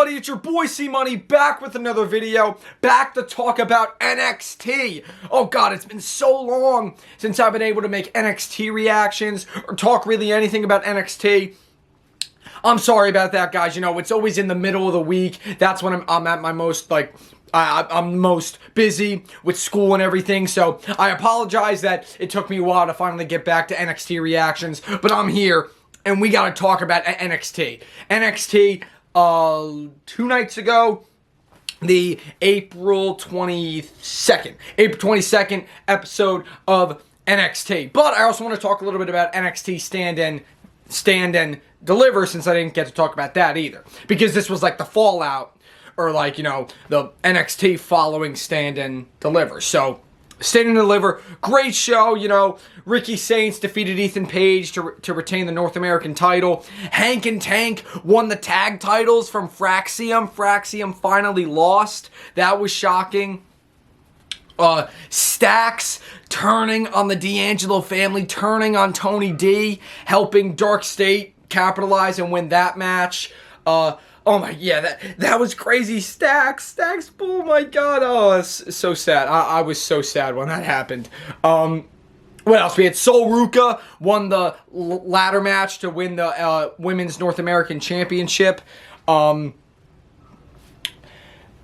everybody, it's your boy C-Money back with another video, back to talk about NXT. Oh god, it's been so long since I've been able to make NXT reactions or talk really anything about NXT. I'm sorry about that, guys. You know, it's always in the middle of the week. That's when I'm at my most, I'm most busy with school and everything, so I apologize that it took me a while to finally get back to NXT reactions, but I'm here, and we gotta talk about NXT. NXT, 2 nights ago, the April 22nd episode of NXT. But I also want to talk a little bit about NXT Stand and Deliver, since I didn't get to talk about that either. Because this was like the fallout, or like, you know, the NXT following Stand and Deliver. So, Stand and Deliver, great show, you know. Ricky Saints defeated Ethan Page to retain the North American title. Hank and Tank won the tag titles from Fraxium. Fraxium finally lost. That was shocking. Stacks turning on the D'Angelo family, turning on Tony D, helping Dark State capitalize and win that match. Oh my, yeah, that was crazy. Stacks, oh my god, oh, it's so sad. I was so sad when that happened. What else? We had Sol Ruka won the ladder match to win the Women's North American Championship.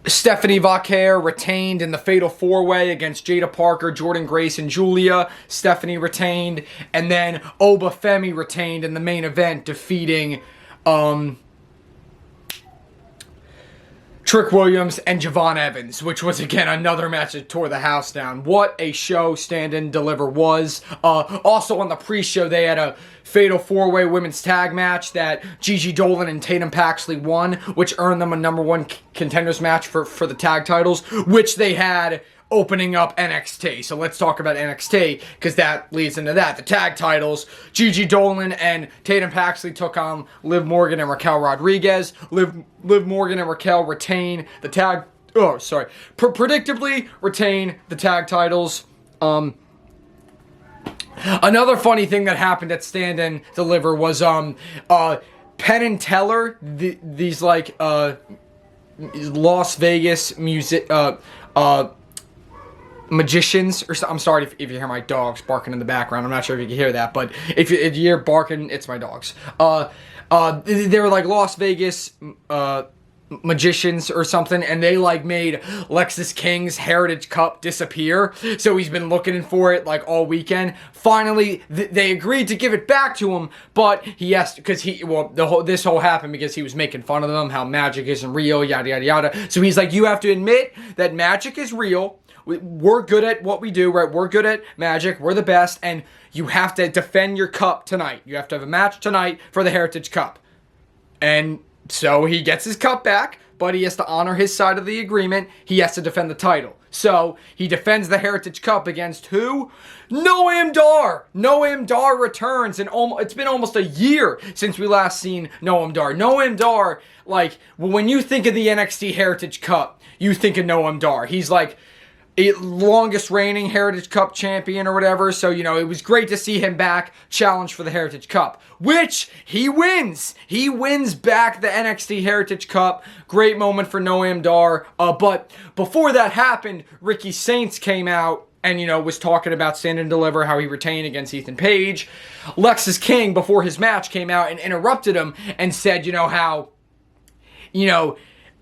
Stephanie Vaquer retained in the Fatal 4-Way against Jada Parker, Jordan Grace, and Julia. Stephanie retained. And then Oba Femi retained in the main event, defeating Trick Williams and Javon Evans, which was, again, another match that tore the house down. What a show Stand and Deliver was. Also on the pre-show, they had a Fatal 4-Way women's tag match that Gigi Dolan and Tatum Paxley won, which earned them a #1 contenders match for the tag titles, which they had opening up NXT. So let's talk about NXT, because that leads into that. The tag titles, Gigi Dolan and Tatum Paxley took on Liv Morgan and Raquel Rodriguez. Liv Morgan and Raquel retain the tag... Oh, sorry. Predictably retain the tag titles. Another funny thing that happened at Stand and Deliver was Penn and Teller, these like Las Vegas music magicians, or I'm sorry if you hear my dogs barking in the background. I'm not sure if you can hear that, but if you hear barking, it's my dogs. They were like Las Vegas magicians or something, and they like made Lexis King's Heritage Cup disappear. So he's been looking for it like all weekend. Finally, they agreed to give it back to him, but he has to, because this whole happened because he was making fun of them, how magic isn't real, yada yada yada. So he's like, you have to admit that magic is real. We're good at what we do, right? We're good at magic. We're the best, and you have to defend your cup tonight. You have to have a match tonight for the Heritage Cup. And so he gets his cup back, but he has to honor his side of the agreement. He has to defend the title. So he defends the Heritage Cup against who? Noam Dar. Noam Dar returns, and it's been almost a year since we last seen Noam Dar. Noam Dar, like, when you think of the NXT Heritage Cup, you think of Noam Dar. He's like longest reigning Heritage Cup champion or whatever, so, you know, it was great to see him back challenge for the Heritage Cup, which he wins. He wins back the NXT Heritage Cup. Great moment for Noam Dar. But before that happened, Ricky Saints came out and, you know, was talking about Stand and Deliver, how he retained against Ethan Page. Lexis King, before his match, came out and interrupted him and said,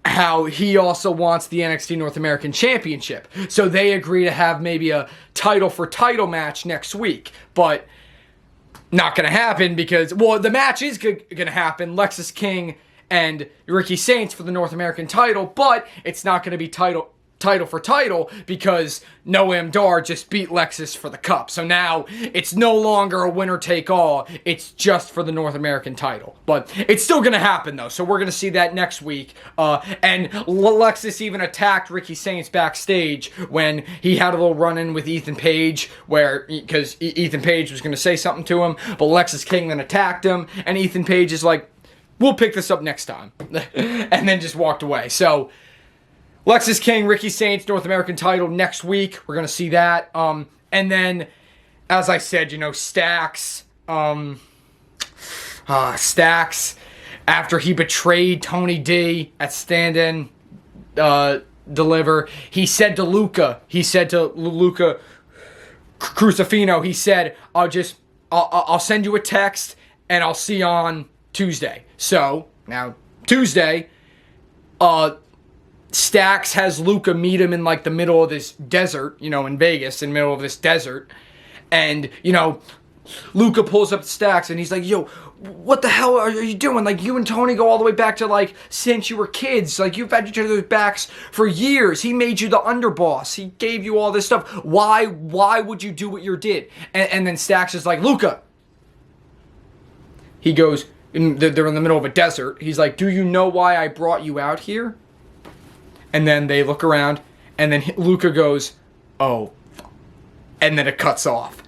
how he also wants the NXT North American Championship. So they agree to have maybe a title for title match next week. But not going to happen because, well, the match is going to happen. Lexis King and Ricky Saints for the North American title. But it's not going to be title for title because Noam Dar just beat Lexis for the cup. So now it's no longer a winner take all. It's just for the North American title. But it's still going to happen though. So we're going to see that next week. And Lexis even attacked Ricky Saints backstage when he had a little run-in with Ethan Page, because Ethan Page was going to say something to him, but Lexis King then attacked him, and Ethan Page is like, we'll pick this up next time. And then just walked away. So Lexis King, Ricky Saints, North American title next week. We're going to see that. And then, as I said, Stacks. Stacks after he betrayed Tony D at Stand and Deliver, he said to Luca Crucifino, he said, I'll send you a text and I'll see you on Tuesday. So now Tuesday, Stax has Luca meet him in like the middle of this desert, in Vegas, in the middle of this desert. And, Luca pulls up to Stax and he's like, yo, what the hell are you doing? Like, you and Tony go all the way back to, like, since you were kids. Like, you've had each other's backs for years. He made you the underboss. He gave you all this stuff. Why would you do what you did? And then Stax is like, Luca. He goes, they're in the middle of a desert. He's like, do you know why I brought you out here? And then they look around, and then Luca goes, oh. And then it cuts off.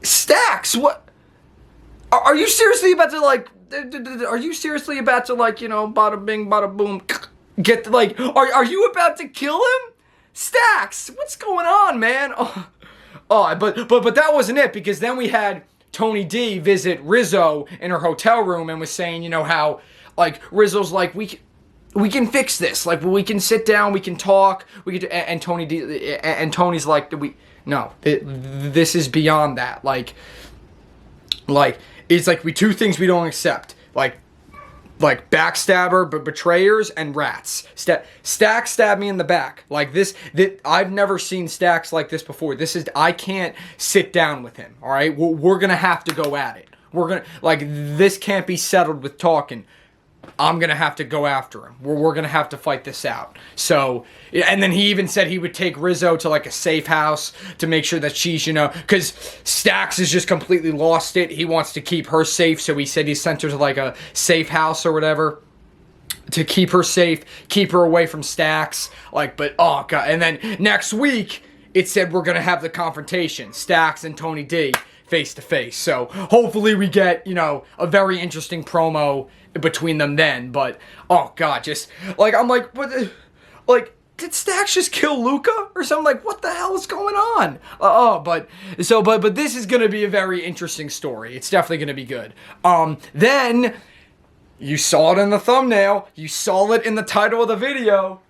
Stax, what? Are you seriously about to, like, bada bing, bada boom, get, like, are you about to kill him? Stax, what's going on, man? But that wasn't it, because then we had Tony D visit Rizzo in her hotel room and was saying, how, like, Rizzo's like, we can fix this. Like, we can sit down, we can talk, and Tony's like, this is beyond that. Like, it's like two things we don't accept. Like backstabber, but betrayers and rats. Stax stabbed me in the back. Like this, I've never seen Stax like this before. I can't sit down with him. All right, we're gonna have to go at it. This can't be settled with talking. I'm going to have to go after him. We're going to have to fight this out. So, and then he even said he would take Rizzo to like a safe house to make sure that she's, because Stax has just completely lost it. He wants to keep her safe. So he said he sent her to like a safe house or whatever to keep her safe, keep her away from Stax. But oh God. And then next week it said we're going to have the confrontation, Stax and Tony D face to face. So hopefully we get, a very interesting promo between them then. But oh God, just like I'm like, what? Did Stax just kill Luca or something? Like, what the hell is going on? But this is gonna be a very interesting story. It's definitely gonna be good. Then you saw it in the thumbnail. You saw it in the title of the video.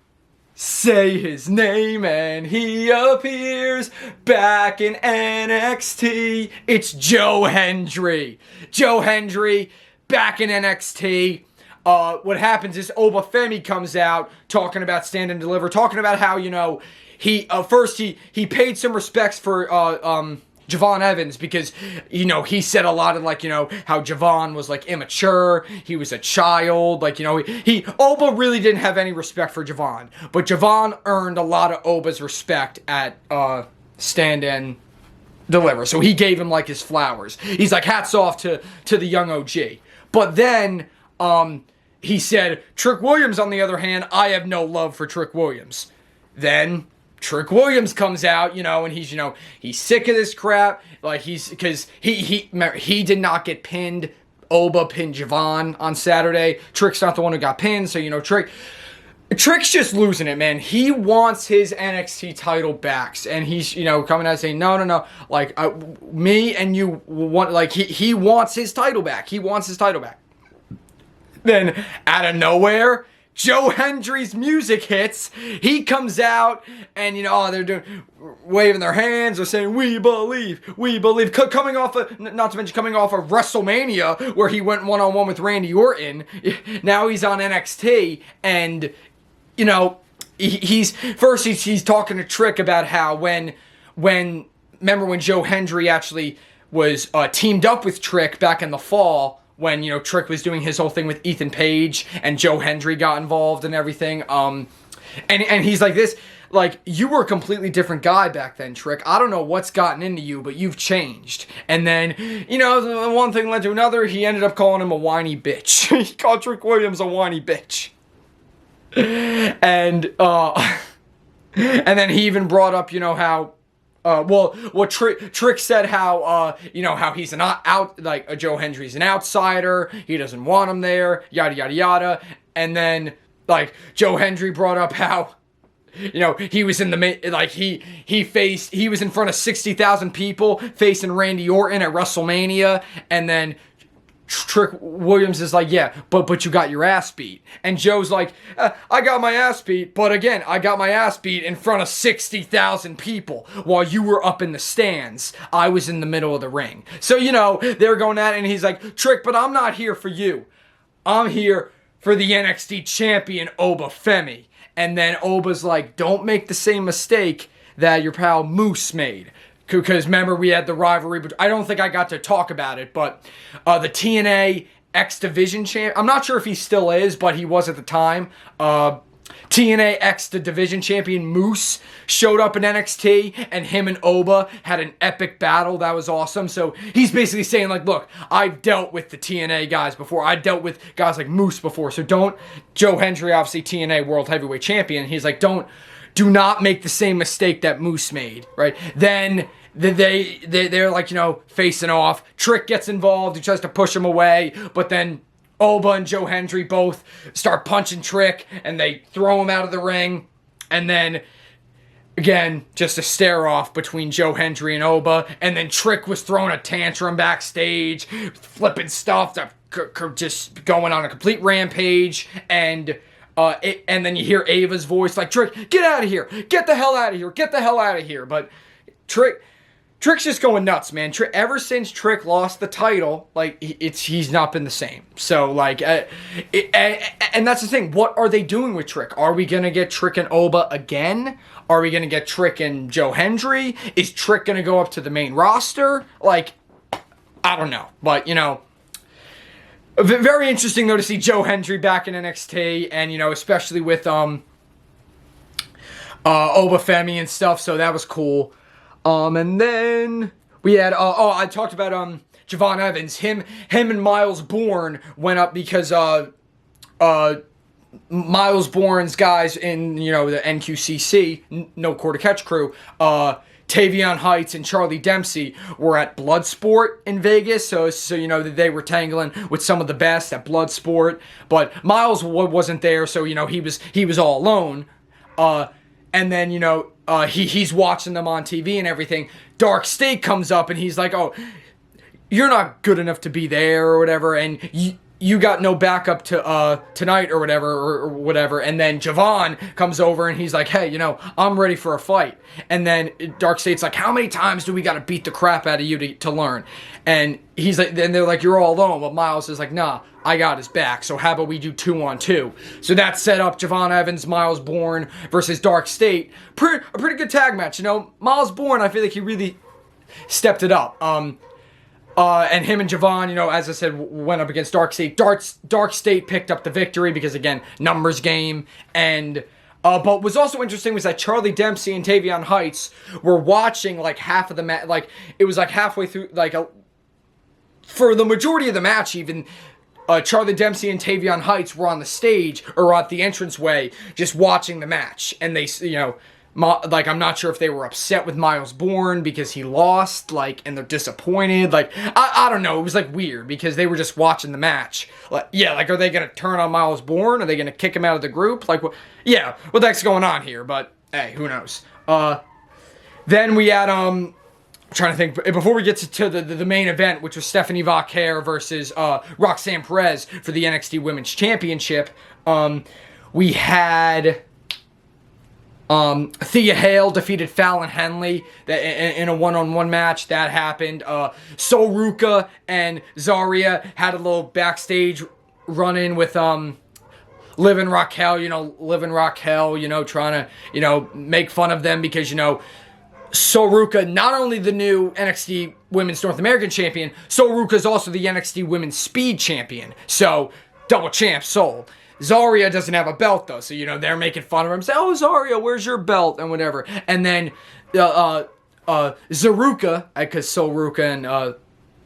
Say his name and he appears back in NXT. It's Joe Hendry. Joe Hendry back in NXT. What happens is Femi comes out talking about Stand and Deliver, talking about how, he first he paid some respects for Javon Evans because, he said a lot of how Javon was immature, he was a child, Oba really didn't have any respect for Javon, but Javon earned a lot of Oba's respect at Stand and Deliver, so he gave him his flowers. He's like, hats off to the young OG. But then he said, Trick Williams, on the other hand, I have no love for Trick Williams. Then Trick Williams comes out, and he's sick of this crap. Because he did not get pinned. Oba pinned Javon on Saturday. Trick's not the one who got pinned, so Trick's just losing it, man. He wants his NXT title back, and he's coming out saying no. Me and you want he wants his title back. He wants his title back. Then out of nowhere, Joe Hendry's music hits. He comes out and, they're waving their hands. They're saying, we believe. Coming off of WrestleMania where he went one-on-one with Randy Orton. Now he's on NXT and, he's talking to Trick about how remember when Joe Hendry actually was teamed up with Trick back in the fall, when, Trick was doing his whole thing with Ethan Page and Joe Hendry got involved and everything. And he's like this, you were a completely different guy back then, Trick. I don't know what's gotten into you, but you've changed. And then, one thing led to another. He ended up calling him a whiny bitch. He called Trick Williams a whiny bitch. And then he even brought up, how Trick said how he's Joe Hendry's an outsider, he doesn't want him there, yada yada yada, and then Joe Hendry brought up how he was in the he was in front of 60,000 people facing Randy Orton at WrestleMania, and then Trick Williams is like, yeah, but you got your ass beat. And Joe's like, I got my ass beat, but again, I got my ass beat in front of 60,000 people while you were up in the stands. I was in the middle of the ring. So, they're going at it, and he's like, Trick, but I'm not here for you. I'm here for the NXT champion, Oba Femi. And then Oba's like, don't make the same mistake that your pal Moose made. Because remember, we had the rivalry, but I don't think I got to talk about it, but the TNA X Division champ, I'm not sure if he still is, but he was at the time. TNA X Division champion Moose showed up in NXT, and him and Oba had an epic battle. That was awesome. So he's basically saying, like, look, I've dealt with the TNA guys before. I dealt with guys like Moose before. So Joe Hendry, obviously TNA World Heavyweight Champion, he's like, do not make the same mistake that Moose made, right? Then they're like, facing off. Trick gets involved. He tries to push him away, but then Oba and Joe Hendry both start punching Trick, and they throw him out of the ring. And then, again, just a stare-off between Joe Hendry and Oba. And then Trick was throwing a tantrum backstage, flipping stuff, just going on a complete rampage. And then you hear Ava's voice like, Trick, get out of here. Get the hell out of here. Get the hell out of here. But Trick's just going nuts, man. Ever since Trick lost the title, like, he's not been the same. So, like, and that's the thing. What are they doing with Trick? Are we going to get Trick and Oba again? Are we going to get Trick and Joe Hendry? Is Trick going to go up to the main roster? Like, I don't know. But, very interesting, though, to see Joe Hendry back in NXT, and, especially with Oba Femi and stuff, so that was cool. And then we had, I talked about Javon Evans. Him and Miles Bourne went up because Miles Bourne's guys in, the NQCC, No Quarter Catch crew, Tavion Heights and Charlie Dempsey were at Bloodsport in Vegas, so they were tangling with some of the best at Bloodsport, but Miles wasn't there, so he was all alone. And then he's watching them on TV and everything. Dark State comes up and he's like, "Oh, you're not good enough to be there or whatever, and you got no backup to tonight or whatever." And then Javon comes over and he's like, "Hey, I'm ready for a fight." And then Dark State's like, "How many times do we got to beat the crap out of you to learn?" And he's like, then they're like, "You're all alone." But Miles is like, "Nah, I got his back. So how about we do 2-on-2?" So that set up Javon Evans, Miles Bourne versus Dark State. A pretty good tag match. Miles Bourne, I feel like he really stepped it up. And him and Javon, as I said, went up against Dark State. Dark State picked up the victory because, again, numbers game. And but what was also interesting was that Charlie Dempsey and Tavion Heights were watching like half of the match. Like, it was like halfway through, for the majority of the match, even. Charlie Dempsey and Tavion Heights were on the stage or at the entranceway just watching the match. And they, I'm not sure if they were upset with Miles Bourne because he lost, and they're disappointed. I don't know. It was, weird because they were just watching the match. Are they going to turn on Miles Bourne? Are they going to kick him out of the group? What the heck's going on here? But, hey, who knows? Then we had, trying to think, before we get to the main event, which was Stephanie Vauquer versus Roxanne Perez for the NXT Women's Championship, we had Thea Hale defeated Fallon Henley in a one-on-one match. That happened. Sol Ruca and Zarya had a little backstage run-in with Liv and Raquel, trying to, make fun of them because, Sol Ruca, not only the new NXT Women's North American Champion, Sol Ruca is also the NXT Women's Speed Champion. So, double champ, Sol. Zarya doesn't have a belt, though, so, they're making fun of her and say, "Oh, Zarya, where's your belt?" and whatever. And then, Zaruka, because Sol Ruca and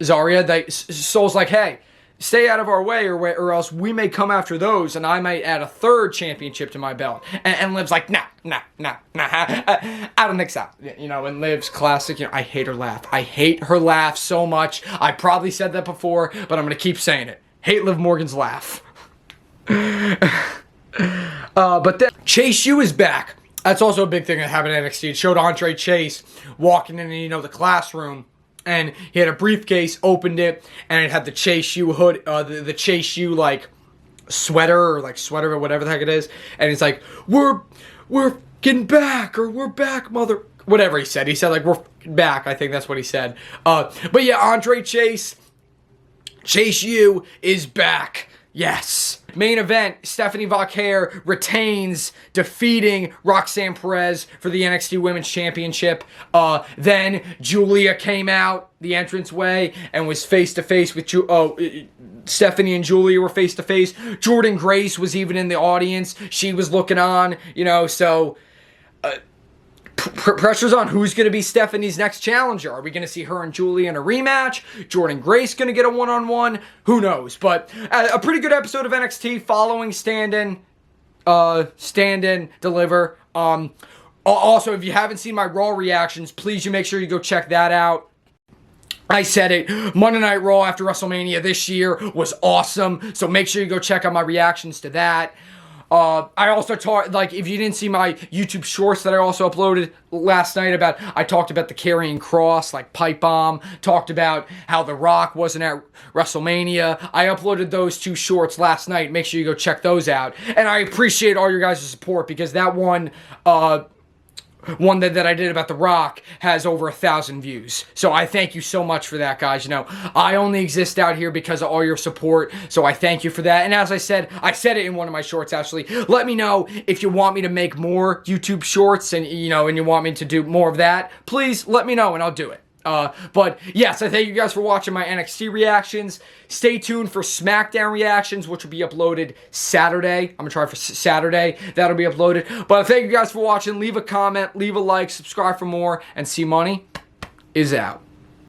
Zarya, Sol's like, "Hey, stay out of our way or else we may come after those and I might add a third championship to my belt." And Liv's like, nah, I don't think so. And Liv's classic, I hate her laugh. I hate her laugh so much. I probably said that before, but I'm going to keep saying it. Hate Liv Morgan's laugh. But then Chase U is back. That's also a big thing that happened at NXT. It showed Andre Chase walking in, the classroom. and he had a briefcase, opened it, and it had the Chase U hood, the Chase U like sweater or whatever the heck it is, and it's like, we're getting back, or we're back, mother, whatever he said like, we're back, I think that's what he said. But yeah, Andre Chase U is back. Yes. Main event, Stephanie Vauquer retains, defeating Roxanne Perez for the NXT Women's Championship. Then Julia came out the entranceway and was face-to-face with Stephanie and Julia were face-to-face. Jordynne Grace was even in the audience. She was looking on, so... pressure's on who's going to be Stephanie's next challenger. Are we going to see her and Julia in a rematch? Jordynne Grace going to get a one-on-one? Who knows? But a pretty good episode of NXT following Stand In, Deliver. Also, if you haven't seen my Raw reactions, please you make sure you go check that out. I said it, Monday Night Raw after WrestleMania this year was awesome, so make sure you go check out my reactions to that. I also talked, if you didn't see my YouTube shorts that I also uploaded last night I talked about the Karrion Kross, pipe bomb, talked about how The Rock wasn't at WrestleMania. I uploaded those 2 shorts last night. Make sure you go check those out. And I appreciate all your guys' support, because that one that I did about The Rock has over 1,000 views. So I thank you so much for that, guys. I only exist out here because of all your support, so I thank you for that. And as I said it in one of my shorts, actually. Let me know if you want me to make more YouTube shorts and you want me to do more of that. Please let me know and I'll do it. But yes, I thank you guys for watching my NXT reactions. Stay tuned for SmackDown reactions, which will be uploaded Saturday. I'm gonna try for Saturday. That'll be uploaded. But thank you guys for watching. Leave a comment, leave a like, subscribe for more, and C Money is out.